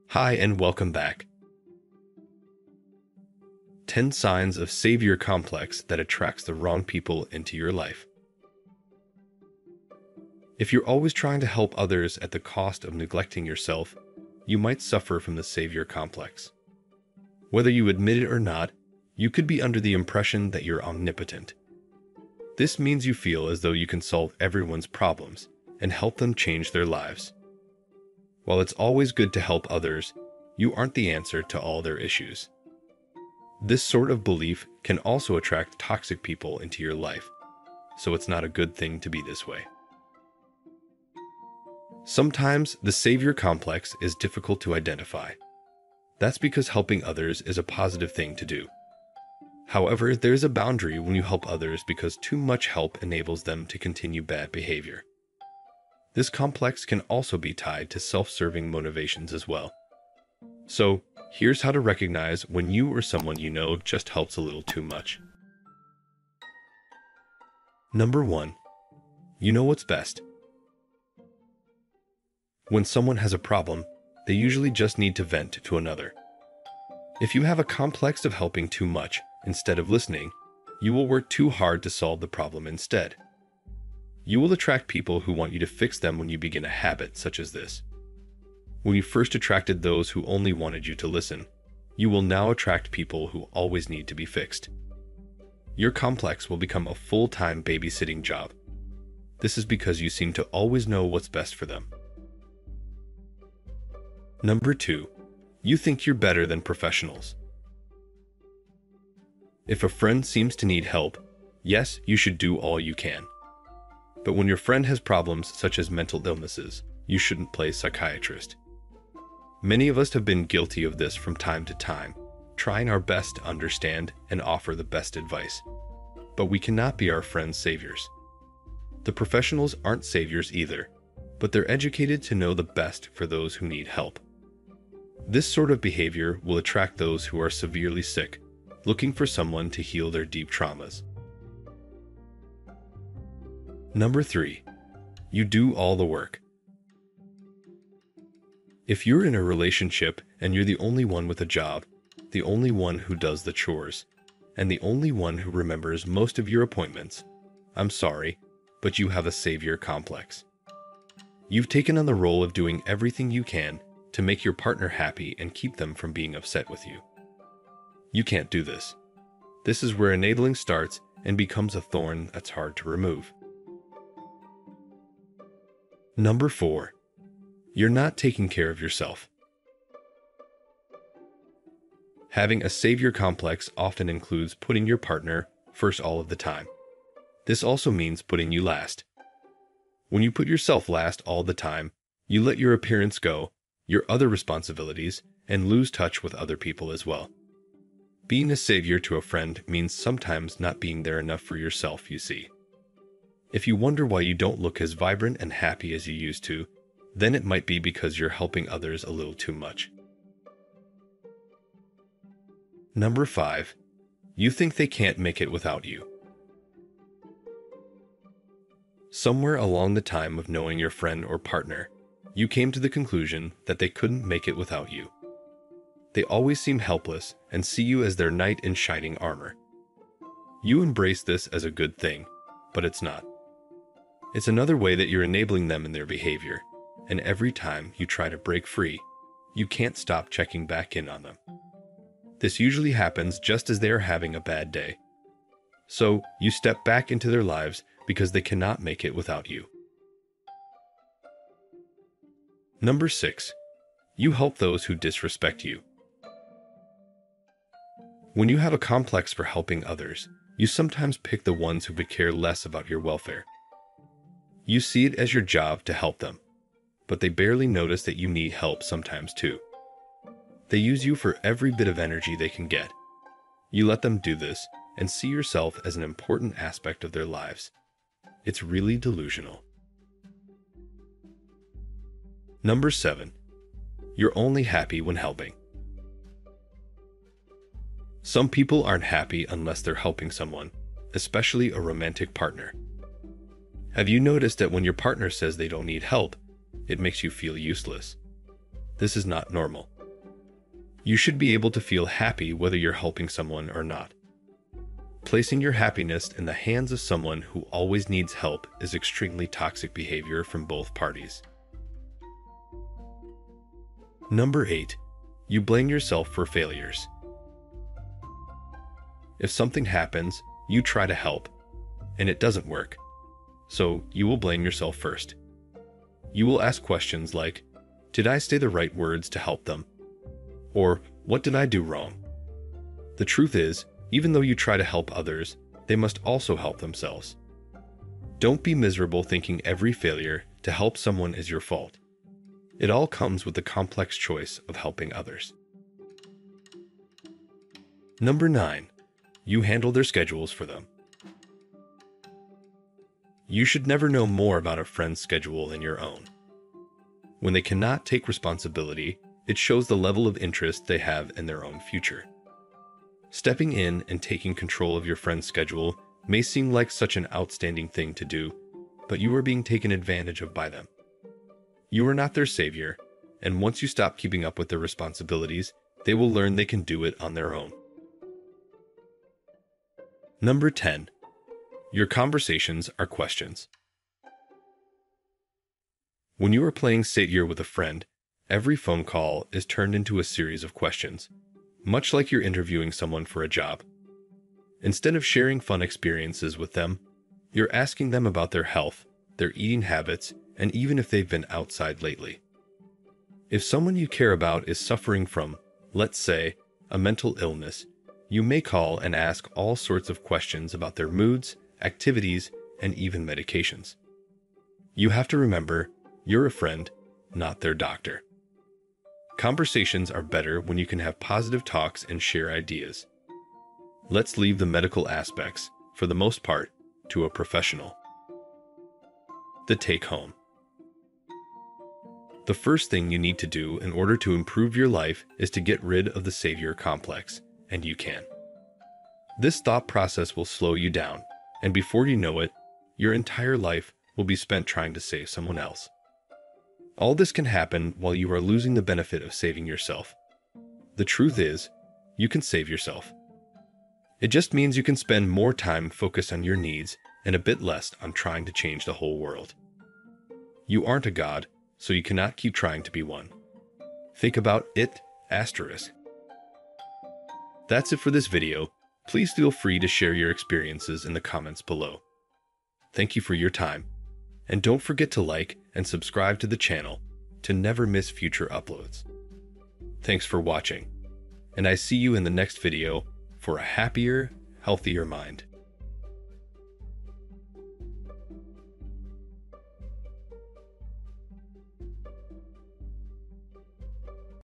Hi and welcome back. 10 signs of savior complex that attracts the wrong people into your life. If you're always trying to help others at the cost of neglecting yourself, you might suffer from the savior complex. Whether you admit it or not, you could be under the impression that you're omnipotent. This means you feel as though you can solve everyone's problems and help them change their lives. While it's always good to help others, you aren't the answer to all their issues. This sort of belief can also attract toxic people into your life, so it's not a good thing to be this way. Sometimes the savior complex is difficult to identify. That's because helping others is a positive thing to do. However, there's a boundary when you help others because too much help enables them to continue bad behavior. This complex can also be tied to self-serving motivations as well. So, here's how to recognize when you or someone you know just helps a little too much. Number 1. You know what's best. When someone has a problem, they usually just need to vent to another. If you have a complex of helping too much instead of listening, you will work too hard to solve the problem instead. You will attract people who want you to fix them when you begin a habit such as this. When you first attracted those who only wanted you to listen, you will now attract people who always need to be fixed. Your complex will become a full-time babysitting job. This is because you seem to always know what's best for them. Number 2. You think you're better than professionals. If a friend seems to need help, yes, you should do all you can. But when your friend has problems such as mental illnesses, you shouldn't play psychiatrist. Many of us have been guilty of this from time to time, trying our best to understand and offer the best advice. But we cannot be our friends' saviors. The professionals aren't saviors either, but they're educated to know the best for those who need help. This sort of behavior will attract those who are severely sick, looking for someone to heal their deep traumas. Number 3. You do all the work. If you're in a relationship and you're the only one with a job, the only one who does the chores, and the only one who remembers most of your appointments, I'm sorry, but you have a savior complex. You've taken on the role of doing everything you can to make your partner happy and keep them from being upset with you. You can't do this. This is where enabling starts and becomes a thorn that's hard to remove. Number 4. You're not taking care of yourself. Having a savior complex often includes putting your partner first all of the time. This also means putting you last. When you put yourself last all the time, you let your appearance go, your other responsibilities, and lose touch with other people as well. Being a savior to a friend means sometimes not being there enough for yourself, you see. If you wonder why you don't look as vibrant and happy as you used to, then it might be because you're helping others a little too much. Number 5. You think they can't make it without you. Somewhere along the time of knowing your friend or partner, you came to the conclusion that they couldn't make it without you. They always seem helpless and see you as their knight in shining armor. You embrace this as a good thing, but it's not. It's another way that you're enabling them in their behavior, and every time you try to break free, you can't stop checking back in on them. This usually happens just as they are having a bad day. So you step back into their lives because they cannot make it without you. Number 6. You help those who disrespect you. When you have a complex for helping others, you sometimes pick the ones who would care less about your welfare. You see it as your job to help them, but they barely notice that you need help sometimes too. They use you for every bit of energy they can get. You let them do this and see yourself as an important aspect of their lives. It's really delusional. Number 7. You're only happy when helping. Some people aren't happy unless they're helping someone, especially a romantic partner. Have you noticed that when your partner says they don't need help, it makes you feel useless? This is not normal. You should be able to feel happy whether you're helping someone or not. Placing your happiness in the hands of someone who always needs help is extremely toxic behavior from both parties. Number 8. You blame yourself for failures. If something happens, you try to help, and it doesn't work. So you will blame yourself first. You will ask questions like, did I say the right words to help them? Or, what did I do wrong? The truth is, even though you try to help others, they must also help themselves. Don't be miserable thinking every failure to help someone is your fault. It all comes with the complex choice of helping others. Number 9. You handle their schedules for them. You should never know more about a friend's schedule than your own. When they cannot take responsibility, it shows the level of interest they have in their own future. Stepping in and taking control of your friend's schedule may seem like such an outstanding thing to do, but you are being taken advantage of by them. You are not their savior, and once you stop keeping up with their responsibilities, they will learn they can do it on their own. Number 10. Your conversations are questions. When you are playing savior with a friend, every phone call is turned into a series of questions, much like you're interviewing someone for a job. Instead of sharing fun experiences with them, you're asking them about their health, their eating habits, and even if they've been outside lately. If someone you care about is suffering from, let's say, a mental illness, you may call and ask all sorts of questions about their moods, activities, and even medications. You have to remember, you're a friend, not their doctor. Conversations are better when you can have positive talks and share ideas. Let's leave the medical aspects, for the most part, to a professional. The take-home. The first thing you need to do in order to improve your life is to get rid of the savior complex, and you can. This thought process will slow you down, and before you know it, your entire life will be spent trying to save someone else. All this can happen while you are losing the benefit of saving yourself. The truth is, you can save yourself. It just means you can spend more time focused on your needs and a bit less on trying to change the whole world. You aren't a god, so you cannot keep trying to be one. Think about it, asterisk. That's it for this video. Please feel free to share your experiences in the comments below. Thank you for your time, and don't forget to like and subscribe to the channel to never miss future uploads. Thanks for watching, and I see you in the next video for a happier, healthier mind.